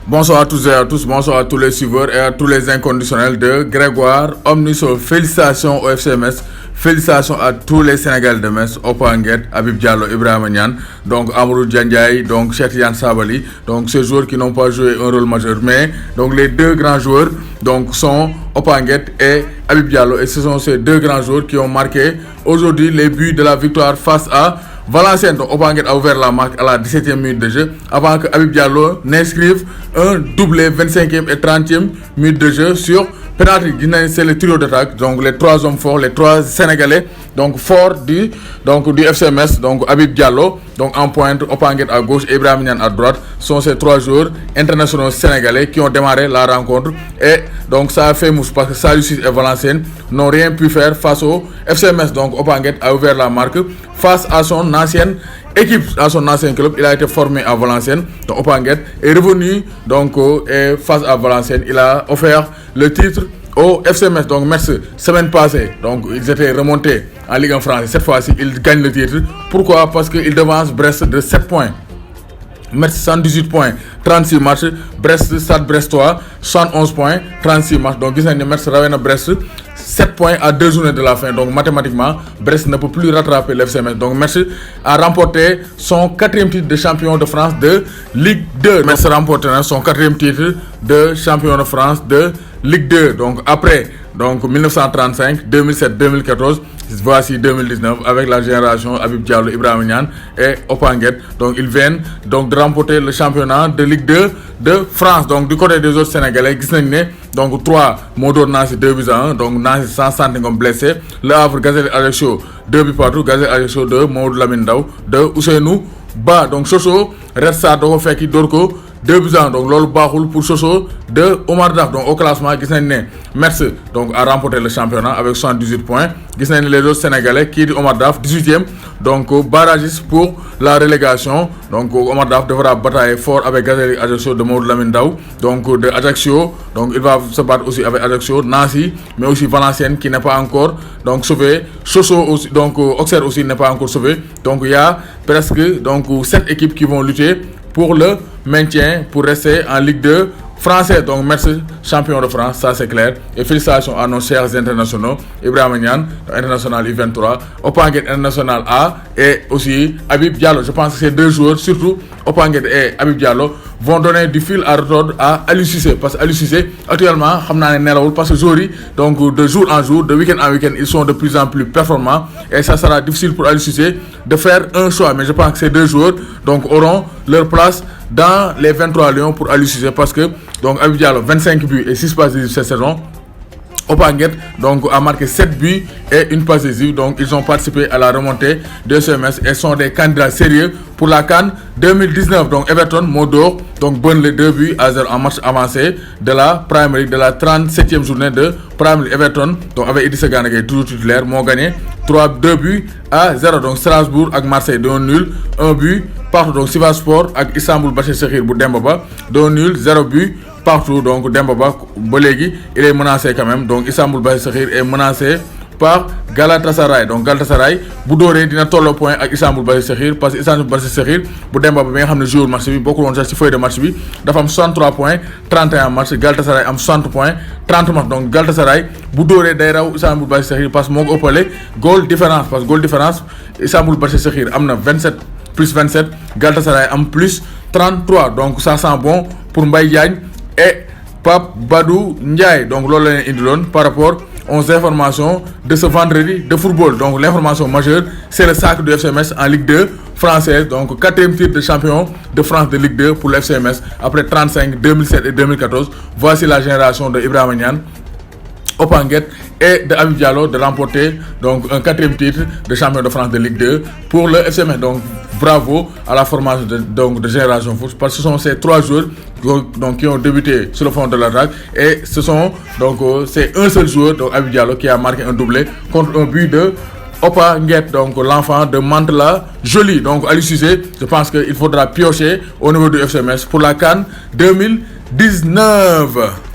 Bonsoir à tous et à tous, bonsoir à tous les suiveurs et à tous les inconditionnels de Grégoire Omniso. Félicitations au FCMS, félicitations à tous les Sénégalais de Metz, Opanguet, Habib Diallo, Ibrahima Niane, donc Amadou Diandiaye, donc Cheikh Tidiane Sabali, donc ces joueurs qui n'ont pas joué un rôle majeur, mais donc les deux grands joueurs donc sont Opanguet et Habib Diallo, et ce sont ces deux grands joueurs qui ont marqué aujourd'hui les buts de la victoire face à Valenciennes. Donc Opanguet a ouvert la marque à la 17e minute de jeu avant que Habib Diallo n'inscrive un doublé 25e et 30e minute de jeu sur penalty. C'est le trio d'attaque, donc les trois hommes forts, les trois Sénégalais donc forts du FCMS, donc Habib Diallo donc en pointe, Opanguet à gauche et Ibrahima Niane à droite sont ces trois joueurs internationaux sénégalais qui ont démarré la rencontre, et donc ça a fait mouche parce que Saliou Ciss et Valenciennes n'ont rien pu faire face au FCMS. Donc Opanguet a ouvert la marque face à son ancienne équipe, à son ancien club. Il a été formé à Valenciennes, donc Opanguet est revenu donc et face à Valenciennes il a offert le titre au FCMS. Donc merci, semaine passée donc ils étaient remontés en Ligue 1 française. Cette fois-ci ils gagnent le titre. Pourquoi? Parce qu'ils devancent Brest de 7 points. Metz 118 points, 36 matchs. Brest, Stade Brestois 71 points, 36 matchs. Donc gis nañ ne Metz rawee na Brest 7 points à 2 journées de la fin. Donc mathématiquement Brest ne peut plus rattraper le FC Metz. Donc Metz a remporté son 4e titre de champion de France de Ligue 2. Metz remporté son 4e titre de champion de France de Ligue 2. Donc après 1935, 2007, 2014, voici 2019 avec la génération Habib Diallo, Ibrahima Niane et Opanguet. Donc ils viennent donc de remporter le championnat de Ligue 2 de France. Donc du côté des autres Sénégalais, gis nañ ne donc 3 moo door Nancy 2-1. Donc Nancy sans Santingom blessé. Le Havre Gazelle Ajaccio 2 buts partout. Gazelle Ajaccio de Mamadou Lamine Ndaw de Ousseynou Ba. Donc Sochaux Red Star da ko fekki door ko 2-1. Donc loolu baaxul pour Sochaux de Omar Daf. Donc au classement gis nañ ne Metz donc a remporté le championnat avec 78 points. Gis nañ ne les autres Sénégalais kii di Omar Daf 18e donc barragiste pour la relégation. Donc Omar Daf devra batailler fort avec Gazelle Ajaccio de Mamadou Lamine Ndaw donc de Ajaccio. Donc il va se battre aussi avec Ajaccio, Nancy, mais aussi Valenciennes qui n'est pas encore donc sauvé. Sochaux aussi, donc Auxerre aussi n'est pas encore sauvé. Donc il y a presque donc 7 équipes qui vont lutter pour le maintien, pour rester en Ligue 2 français. Donc merci, champion de France, ça c'est clair. Et félicitations à nos chers internationaux, Ibrahima Niane, international U23, Opanguet international A, et aussi Habib Diallo. Je pense que ces deux joueurs, surtout Opanguet et Habib Diallo, vont donner du fil à retordre à Aliou Cissé. Parce que Aliou Cissé, actuellement, parce que joueurs, donc de jour en jour, de week-end en week-end, ils sont de plus en plus performants. Et ça sera difficile pour Aliou Cissé de faire un choix. Mais je pense que ces deux joueurs donc, auront leur place dans les 23 Lions pour Aliou Cissé. Parce que donc Habib Diallo, 25 buts et 6 passes décisives cette saison. Opanguet donc a marqué 7 buts et une passe décisive. Donc ils ont participé à la remontée de FCMS et sont des candidats sérieux pour la CAN 2019. Donc Everton Modor donc bonne les 2 buts à 0 en match avancé de la Premier League, de la 37e journée de Premier League. Everton donc avec Idrissa Gana Gueye toujours titulaire moo gagné 2 buts à 0. Donc Strasbourg ak Marseille 2-0, 1 but partout. Donc Sivasspor ak Istanbul Başakşehir bu Demba Ba 2-0, 0 but partout. Donc Demba Ba il est menacé quand même. Donc Istanbul Başakşehir est menacé par Galatasaray. Donc Galatasaray bu dooree dina tolloo point ak Istanbul Başakşehir parce que Istanbul Başakşehir bu Demba Ba bi nga xam ne joueur match bi bokkul woon sax ci feuille de match bi dafa am 63 points 31 match. Galatasaray am 60 points 30 match. Donc Galatasaray bu dooree day raw Istanbul Başakşehir parce que moo ko ëppale goal différence. Parce que goal différence Istanbul Başakşehir am na 27 plus 27, Galatasaray am plus 33. Donc ça sent bon pour Mbaye Diagne et Pape Badou Ndiaye. Donc loolu la leen indiloon par rapport aux informations de ce vendredi de football. Donc l'information majeure, c'est le sacre du FCMS en Ligue 2 française. Donc 4e titre de champion de France de Ligue 2 pour le FCMS après 35, 2007 et 2014. Voici la génération de Ibrahima Niane, Opanguet et de Habib Diallo de remporter donc un 4e titre de champion de France de Ligue 2 pour le FCMS. Donc bravo à la formation de Génération Foot parce que ce sont ces 3 joueurs donc, qui ont débuté sur le fond de l'attaque, et ce sont donc c'est un seul joueur donc Habib Diallo qui a marqué un doublé contre un but de Opanguet, donc l'enfant de Mantela Jolie. Donc Aliou Cissé, je pense qu'il faudra piocher au niveau du FCMS pour la CAN 2019.